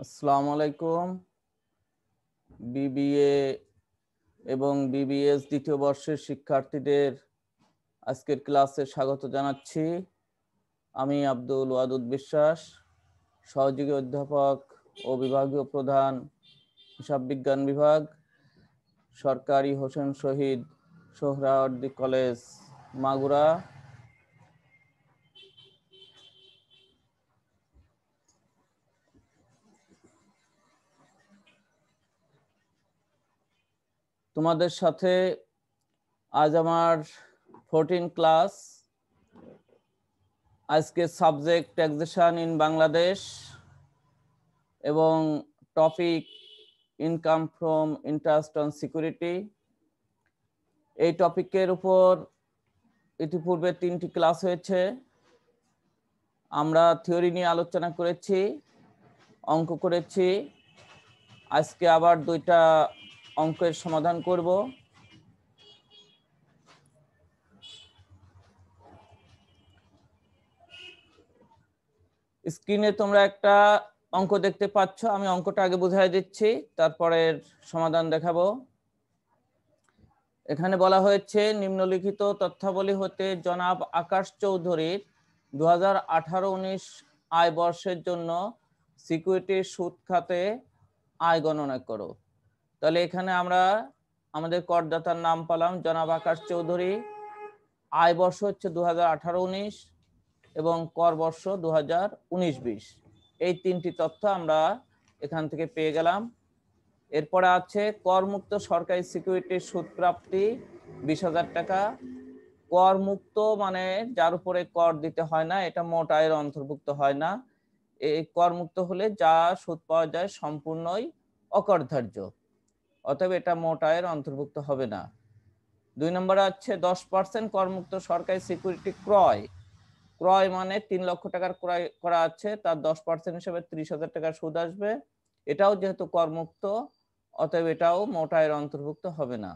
আসসালামু আলাইকুম। বিবিএ এবং বিবিএস দ্বিতীয় বর্ষের শিক্ষার্থীদের আজকের ক্লাসে স্বাগত জানাচ্ছি। আমি আব্দুল ওয়াদুদ বিশ্বাস, সহযোগী অধ্যাপক ও বিভাগীয় প্রধান, হিসাব বিজ্ঞান বিভাগ, সরকারি হোসেন শহীদ সোহরাওয়ার্দী কলেজ, মাগুরা। তোমাদের সাথে আজ আমার 14 ক্লাস। আজকে সাবজেক্ট ট্যাক্সেশন ইন বাংলাদেশ এবং topic income from interest on security. এই টপিকের উপর ইতিপূর্বে 3টি ক্লাস হয়েছে। আমরা থিওরি নিয়ে আলোচনা করেছি, অঙ্ক করেছি। আজকে আবার 2টা অঙ্কের সমাধান করব। স্ক্রিনে তোমরা একটা অঙ্ক দেখতে পাচ্ছ, আমি অঙ্কটা আগে বুঝিয়ে দিচ্ছি, তারপরে সমাধান দেখাবো। এখানে বলা হয়েছে নিম্নলিখিত তথ্যাবলী হতে জনাব আকাশ চৌধুরীর 2018-19 আয় বর্ষের জন্য সিকিউরিটির সুদ খাতে আয় গণনা করো। তাহলে এখানে আমরা আমাদের করদাতার নাম পেলাম জনাব আকাশ চৌধুরী, আয় বর্ষ হচ্ছে 2018-19 এবং কর বর্ষ 2019-20। এই 3টি তথ্য আমরা এখান থেকে পেয়ে গেলাম। এরপরে আছে করমুক্ত সরকারি সিকিউরিটির সুদ প্রাপ্তি 20,000 টাকা। করমুক্ত মানে যার উপরে কর দিতে হয় না, এটা মোট আয়ের অন্তর্ভুক্ত হয় না। এই করমুক্ত হলে যা সুদ পাওয়া যায় সম্পূর্ণই অকরধার্য, অতএব এটা মোট আয়ের অন্তর্ভুক্ত হবে না। 2 নম্বরে আছে 10% করমুক্ত সরকারি সিকিউরিটি ক্রয়। ক্রয় মানে 3 লক্ষ টাকার ক্রয় করা আছে, তার 10% হিসেবে 30,000 টাকার সুদ আসবে। এটাও যেহেতু করমুক্ত, অতএব এটাও মোট আয়ের অন্তর্ভুক্ত হবে না।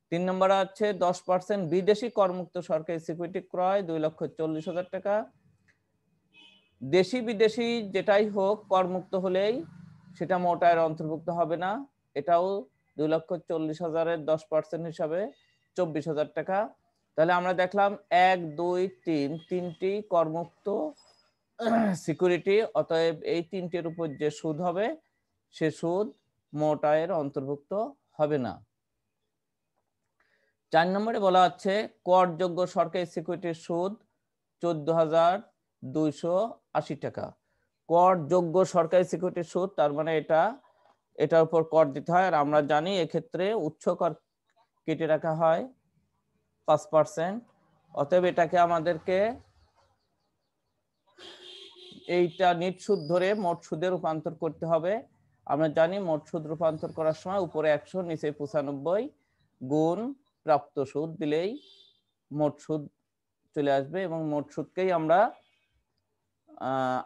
3 নম্বরে আছে 10% বিদেশি করমুক্ত সরকারি সিকিউরিটি ক্রয় 2,40,000 টাকা। দেশি বিদেশি যেটাই হোক করমুক্ত হলেই সেটা মোট আয়ের অন্তর্ভুক্ত হবে না, এটাও 2,40,000-এর 10% হিসাবে 24,000 টাকা। তাহলে আমরা দেখলাম 1, 2, 3 তিনটি করমুক্ত সিকিউরিটি, অতএব এই 3টির উপর যে সুদ হবে সে সুদ মোট আয়ের অন্তর্ভুক্ত হবে না। 4 নম্বরে বলা আছে করযোগ্য সরকারি সিকিউরিটির সুদ 14,280 টাকা। করযোগ্য সরকারি সিকিউরিটির সুদ, তার মানে এটার উপর কর দিতে হয়। আর আমরা জানি এক্ষেত্রে উচ্চ কর কেটে রাখা হয় 5%। অতএব এটাকে আমাদেরকে এইটা নিট সুদ ধরে মোট সুদে রূপান্তর করতে হবে। আমরা জানি মোট সুদ রূপান্তর করার সময় উপরে 100 নিচে 95 গুণ প্রাপ্ত সুদ দিলেই মোট সুদ চলে আসবে এবং মোট সুদকেই আমরা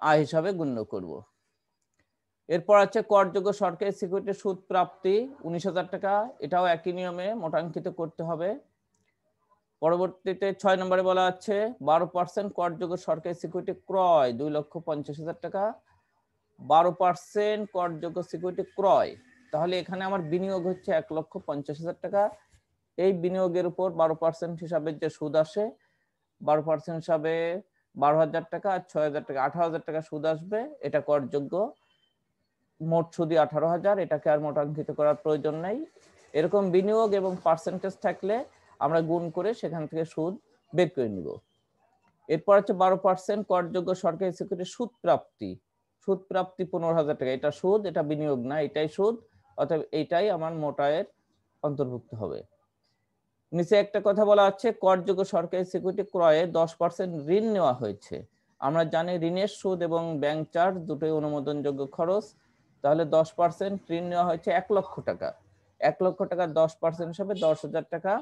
আয় হিসাবে গণ্য করব। এরপর আছে করযোগ্য সরকারি সিকিউরিটির সুদ প্রাপ্তি 19,000 টাকা, এটাও একই নিয়মে মোটাঙ্কিত করতে হবে। পরবর্তীতে 6 নম্বরে বলা আছে 12% করযোগ্য সরকারি সিকিউরিটি ক্রয় 2,50,000 টাকা। 12% করযোগ্য সিকিউরিটি ক্রয়, তাহলে এখানে আমার বিনিয়োগ হচ্ছে 1,50,000 টাকা। এই বিনিয়োগের উপর 12% হিসাবে যে সুদ আসে 12% হিসাবে 12,000 টাকা আর 6,000 টাকা 18,000 টাকা সুদ আসবে, এটা করযোগ্য। মোট সুদই 18,000, এটাকে আর মোটাঙ্কিত করার প্রয়োজন নেই। এরকম বিনিয়োগ এবং পার্সেন্টেজ থাকলে আমরা গুণ করে সেখান থেকে সুদ বের করে নিব। এরপর হচ্ছে 12% করযোগ্য সরকারি সিকিউরিটির সুদ প্রাপ্তি। সুদ প্রাপ্তি 15,000 টাকা, এটা সুদ, এটা বিনিয়োগ না, এটাই সুদ, অতএব এইটাই আমার মোট আয়ের অন্তর্ভুক্ত হবে। নিচে একটা কথা বলা আছে করযোগ্য সরকারি সিকিউরিটি ক্রয়ে 10% ঋণ নেওয়া হয়েছে। আমরা জানি ঋণের সুদ এবং ব্যাংক চার্জ দুটোই অনুমোদনযোগ্য খরচ। তাহলে 10% ঋণ নেওয়া হয়েছে 1 লক্ষ টাকা। 1 লক্ষ টাকার 10% হিসাবে 10,000 টাকা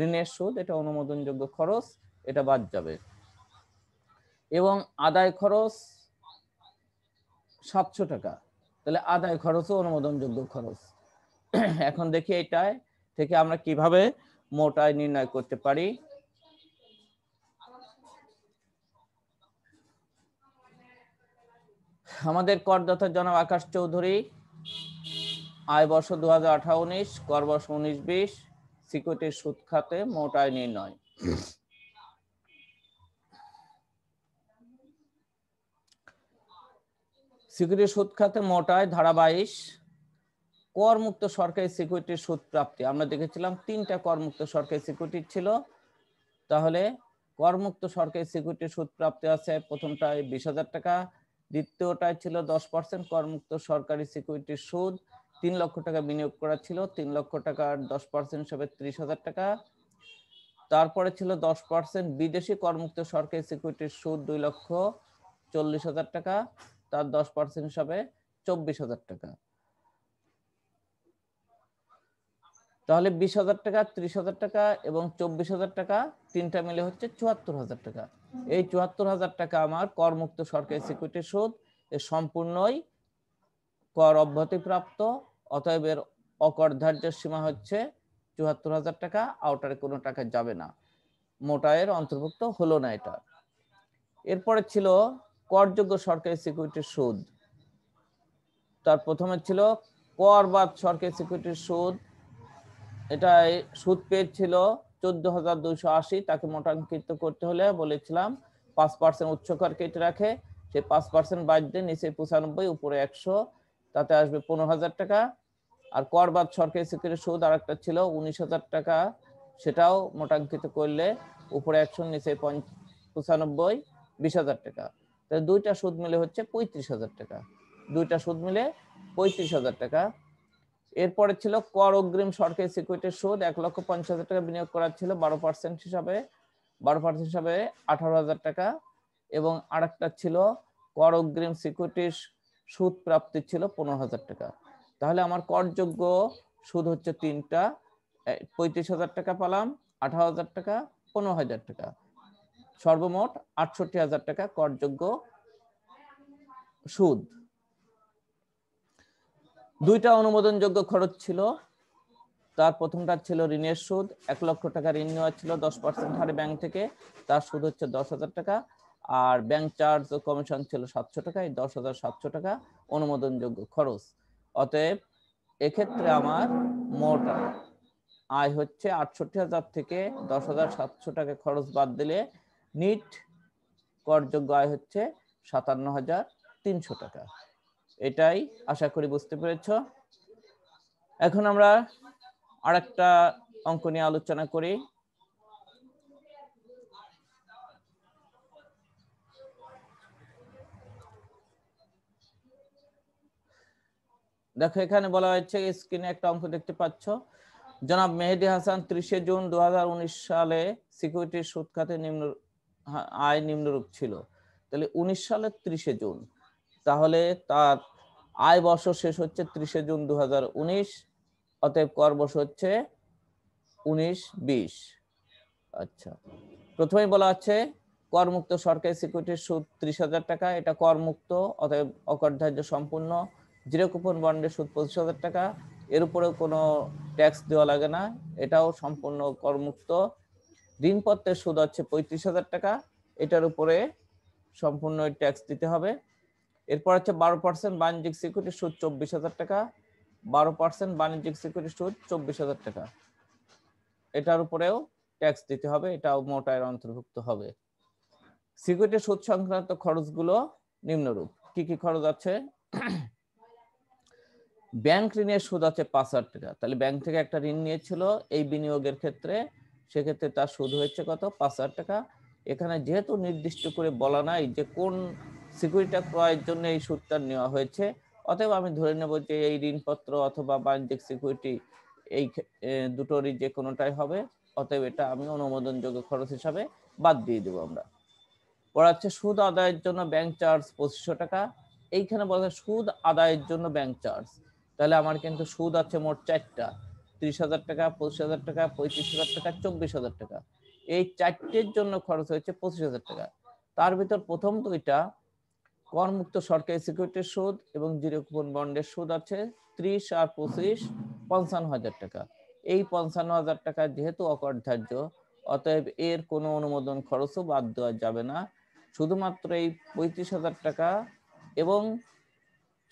ঋণের সুদ, এটা অনুমোদনযোগ্য খরচ, এটা বাদ যাবে। এবং আদায় খরচ 700 টাকা, তাহলে আদায় খরচও অনুমোদনযোগ্য খরচ। এখন দেখি এইটাই থেকে আমরা কিভাবে মোট আয় নির্ণয় করতে পারি। আমাদের করদাতা জনাব আকাশ চৌধুরী, আয় বর্ষ 2018-19, কর বর্ষ 19-20, সিকিউরিটির সুদ খাতে মোট আয় নির্ণয়। সিকিউরিটির সুদ খাতে মোট আয় ধারা 22, করমুক্ত সরকারি সিকিউরিটির সুদ প্রাপ্তি। আমরা দেখেছিলাম 3টা করমুক্ত সরকারি সিকিউরিটি ছিল, তাহলে করমুক্ত সরকারি সিকিউরিটির সুদ প্রাপ্তি আছে প্রথমটায় 20,000 টাকা, দ্বিতীয়টায় ছিল 10% করমুক্ত সরকারি সিকিউরিটির সুদ, 3 লক্ষ টাকা বিনিয়োগ করা ছিল, 3 লক্ষ টাকার 10% হিসাবে 30,000 টাকা। তারপরে ছিল 10% বিদেশি করমুক্ত সরকারি সিকিউরিটির সুদ 2,40,000 টাকা, তার 10% হিসাবে 24,000 টাকা। তাহলে 20,000 টাকা, 30,000 টাকা এবং 24,000 টাকা, তিনটা মিলে হচ্ছে 74,000 টাকা। এই 74,000 টাকা আমার করমুক্ত সরকারি সিকিউরিটির সুদ, এর সম্পূর্ণই কর অব্যাহতিপ্রাপ্ত, অতএব এর অকরধার্য সীমা হচ্ছে 74,000 টাকা, আউটারে কোনো টাকা যাবে না, মোট আয়ের অন্তর্ভুক্ত হলো না এটা। এরপরে ছিল করযোগ্য সরকারি সিকিউরিটির সুদ। তার প্রথমে ছিল কর বাদ সরকারি সিকিউরিটির সুদ, এটাই সুদ পেয়েছিল 14,280, তাকে মোটাঙ্কিত করতে হলে বলেছিলাম 5% উচ্চ কর কেটে রাখে, সেই 5% বাদ দিয়ে নিচে 95, উপরে 100, তাতে আসবে 15,000 টাকা। আর কর বাদ সরকারি সিকিউরিটির সুদ আর একটা ছিল 19,000 টাকা, সেটাও মোটাঙ্কিত করলে উপরে 100, নিচে 95, 20,000 টাকা। তাহলে দুইটা সুদ মিলে হচ্ছে 35,000 টাকা, দুইটা সুদ মিলে 35,000 টাকা। এরপরে ছিল কর অগ্রিম সরকারি সিকিউরিটির সুদ, 1,50,000 টাকা বিনিয়োগ করা ছিল 12% হিসাবে, 12% হিসাবে 18,000 টাকা। এবং আরেকটা ছিল কর অগ্রিম সিকিউরিটির সুদ প্রাপ্তি ছিল 15,000 টাকা। তাহলে আমার করযোগ্য সুদ হচ্ছে তিনটা, 35,000 টাকা পেলাম, 18,000 টাকা, 15,000 টাকা, সর্বমোট 68,000 টাকা করযোগ্য সুদ। দুইটা অনুমোদনযোগ্য খরচ ছিল, তার প্রথমটা ছিল ঋণের সুদ, 1 লক্ষ টাকা ঋণ নেওয়া ছিল 10% হারে ব্যাংক থেকে, তার সুদ হচ্ছে 10,000 টাকা। আর ব্যাংক চার্জ ও কমিশন ছিল 700 টাকা, এই 10,700 টাকা অনুমোদনযোগ্য খরচ। অতএব এক্ষেত্রে আমার মোট আয় হচ্ছে 68,000 থেকে 10,700 টাকা খরচ বাদ দিলে নিট করযোগ্য আয় হচ্ছে 57,300 টাকা। এটাই আশা করি বুঝতে পেরেছ। এখন আমরা আরেকটা অঙ্ক নিয়ে আলোচনা করি। দেখো এখানে বলা হয়েছে, স্ক্রিনে একটা অঙ্ক দেখতে পাচ্ছ, জনাব মেহেদী হাসান 30 জুন 2019 সালে সিকিউরিটির সুদ খাতে আয় নিম্নরূপ ছিল। তাহলে 19 সালের 30 জুন, তাহলে তার আয় বর্ষ শেষ হচ্ছে 30 জুন 2019, অতএব কর বর্ষ হচ্ছে 19-20। আচ্ছা, প্রথমেই বলা আছে করমুক্ত সরকারি সিকিউরিটির সুদ 30,000 টাকা, এটা করমুক্ত, অতএব অকরধার্য সম্পূর্ণ। জিরো কুপন বন্ডের সুদ 25,000 টাকা, এর উপরেও কোনো ট্যাক্স দেওয়া লাগে না, এটাও সম্পূর্ণ করমুক্ত। ঋণপত্রের সুদ হচ্ছে 35,000 টাকা, এটার উপরে সম্পূর্ণ ট্যাক্স দিতে হবে। এরপর হচ্ছে 12% বাণিজ্যিক সিকিউরিটির সুদ 24,000 টাকা, 12% বাণিজ্যিক সিকিউরিটির সুদ 24,000 টাকা, এটার উপরেও ট্যাক্স দিতে হবে, এটাও মোট আয়ের অন্তর্ভুক্ত হবে। সিকিউরিটি সুদ সংক্রান্ত খরচগুলো নিম্নরূপ। কি কি খরচ আছে? ব্যাংক ঋণের সুদ আছে 5,000 টাকা, তাহলে ব্যাংক থেকে একটা ঋণ নিয়েছিল এই বিনিয়োগের ক্ষেত্রে, সেক্ষেত্রে তার সুদ হয়েছে কত? 5,000 টাকা। এখানে যেহেতু নির্দিষ্ট করে বলা নাই যে কোন সিকিউরিটি ক্রয়ের জন্য এই সুদটা নেওয়া হয়েছে, অতএব আমি ধরে নেব যে এই ঋণপত্র অথবা বাণিজ্যিক সিকিউরিটি, এই দুটোরই যে কোনোটাই হবে, অতএব এটা আমি অনুমোদনযোগ্য খরচ হিসাবে বাদ দিয়ে দেবো। আমরা পড়াচ্ছে সুদ আদায়ের জন্য ব্যাংক চার্জ 2,500 টাকা, এইখানে বলা সুদ আদায়ের জন্য ব্যাংক চার্জ, তাহলে আমার কিন্তু সুদ আছে মোট 4টা, 30,000 টাকা, 25,000 টাকা, 35,000 টাকা, 24,000 টাকা। এই 4টের জন্য খরচ হয়েছে 25,000 টাকা। তার ভিতর প্রথম দুইটা করমুক্ত সরকারি সিকিউরিটির সুদ এবং জিরো কুপন বন্ডের সুদ আছে 30 আর 25, 55,000 টাকা। এই 55,000 টাকা যেহেতু অকরধার্য, অতএব এর কোনো অনুমোদন খরচও বাদ দেওয়া যাবে না, শুধুমাত্র এই 35,000 টাকা এবং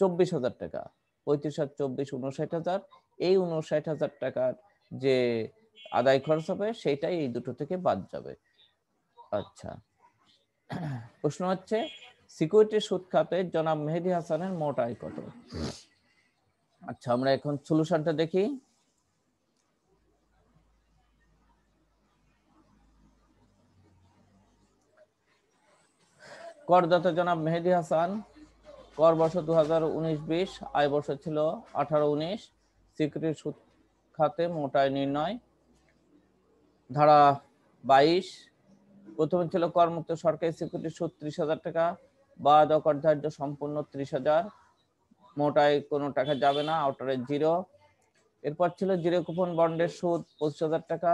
24,000 টাকা। 35 আর 24 59,000। এই 59,000 টাকার যে আদায় খরচ হবে সেটাই এই দুটো থেকে বাদ যাবে। আচ্ছা, প্রশ্ন হচ্ছে সিকিউরিটি সুদ খাতে জনাব মেহেদী হাসানের মোট আয় কত? আচ্ছা, আমরা এখন সলিউশনটা দেখি। করদাতা জনাব মেহেদী হাসান, কর বর্ষ 2019-20, আয় বর্ষ ছিল 18-19। সিকিউরিটি সুদ খাতে মোট আয় নির্ণয়। ধারা 22, প্রথমে ছিল করমুক্ত সরকারি সিকিউরিটি সুদ 30,000 টাকা, বাদ অকর ধার্য সম্পূর্ণ 30,000, মোট আয় কোনো টাকা যাবে না, আউটারে 0। এরপর ছিল জিরো কুপন বন্ডের সুদ 25,000 টাকা,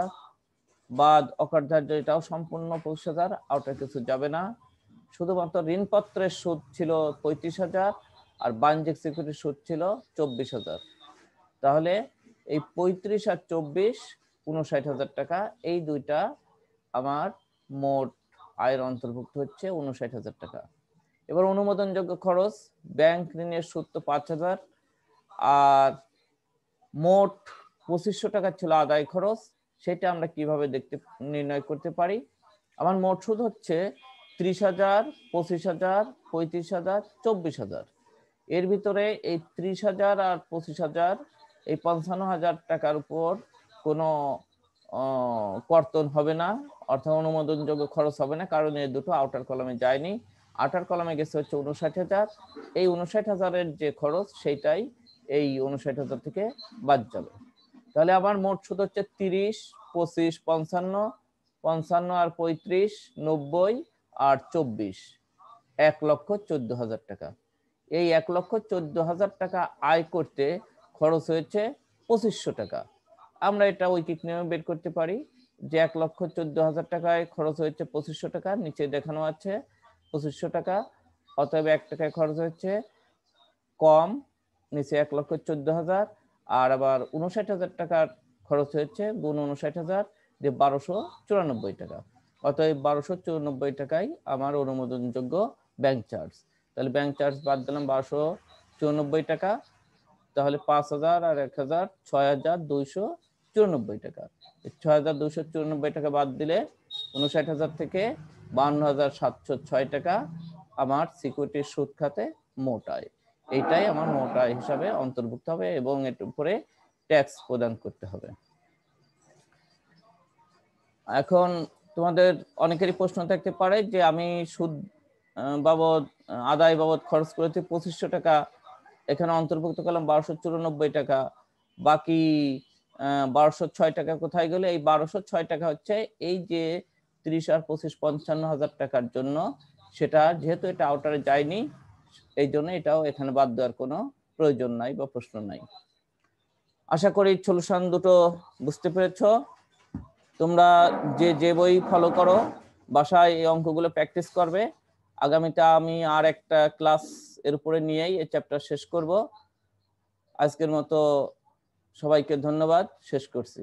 বাদ অকর ধার্য, এটাও সম্পূর্ণ 25,000, আউটারে কিছু যাবে না। শুধুমাত্র ঋণপত্রের সুদ ছিল 35,000 আর বাণিজ্যিক সিকিউরিটির সুদ ছিল 24,000। তাহলে এই 35 আর 24 59,000 টাকা, এই দুইটা আমার মোট আয়ের অন্তর্ভুক্ত হচ্ছে 59,000 টাকা। এবার অনুমোদনযোগ্য খরচ, ব্যাংক ঋণের সুদ তো 5,000 আর মোট 2500 টাকা ছিল আদায় খরচ। সেটা আমরা কিভাবে নির্ণয় করতে পারি? আমার মোট সুদ হচ্ছে 30,000, 25,000, 35,000, 24,000। এর ভিতরে এই 30,000 আর 25,000, এই 55,000 টাকার উপর কোনো কর্তন হবে না, অর্থাৎ অনুমোদনযোগ্য খরচ হবে না, কারণ এই দুটো আউটার কলামে যায়নি। আউটার কলামে গেছে হচ্ছে 59,000। এই 59,000-এর যে খরচ সেইটাই এই 59,000 থেকে বাদ যাবে। তাহলে আমার মোট সুদ হচ্ছে 30, 25, 55, 55 আর 35, 90 আর 24, 1,14,000 টাকা। এই 1,14,000 টাকা আয় করতে খরচ হয়েছে 2500 টাকা। আমরা এটা ঐকিক নিয়মে বের করতে পারি যে 1,14,000 টাকায় খরচ হয়েছে 2500 টাকা, নিচে দেখানো আছে 2500 টাকা, অতএব 1 টাকায় খরচ হচ্ছে কম, নিচে 1,14,000, আর আবার 59,000 টাকার খরচ হয়েছে গুণ 59,000 যে 1,294 টাকা। অতএব 1,294 টাকাই আমার অনুমোদনযোগ্য ব্যাংক চার্জ। তাহলে ব্যাংক চার্জ বাদ দিলাম 1,294 টাকা, তাহলে 5,000 আর 1,000 6,294 টাকা। 6,294 টাকা বাদ দিলে 59,000 থেকে 52,706 টাকা আমার সিকিউরিটির সুদ খাতে মোট আয়। এইটাই আমার মোট আয় হিসাবে অন্তর্ভুক্ত হবে এবং এর উপরে ট্যাক্স প্রদান করতে হবে। এখন তোমাদের অনেকেরই প্রশ্ন থাকতে পারে যে আমি সুদ বাবদ আদায় বাবদ খরচ করেছি 2500 টাকা, এখানে অন্তর্ভুক্ত করলাম 1,294 টাকা, বাকি 1,206 টাকা কোথায় গেল? এই 1,206 টাকা হচ্ছে এই যে 30 আর 25 55,000 টাকার জন্য, সেটা যেহেতু এটা আউটারে যায়নি এই জন্য এটাও এখানে বাদ দেওয়ার কোনো প্রয়োজন নাই বা প্রশ্ন নাই। আশা করি সলিউশন দুটো বুঝতে পেরেছো। তোমরা যে বই ফলো করো বাসায় এই অঙ্কগুলো প্র্যাকটিস করবে। আগামীতে আমি আর একটা ক্লাস এর উপরে নিয়েই এই চ্যাপ্টার শেষ করব। আজকের মতো সবাইকে ধন্যবাদ, শেষ করছি।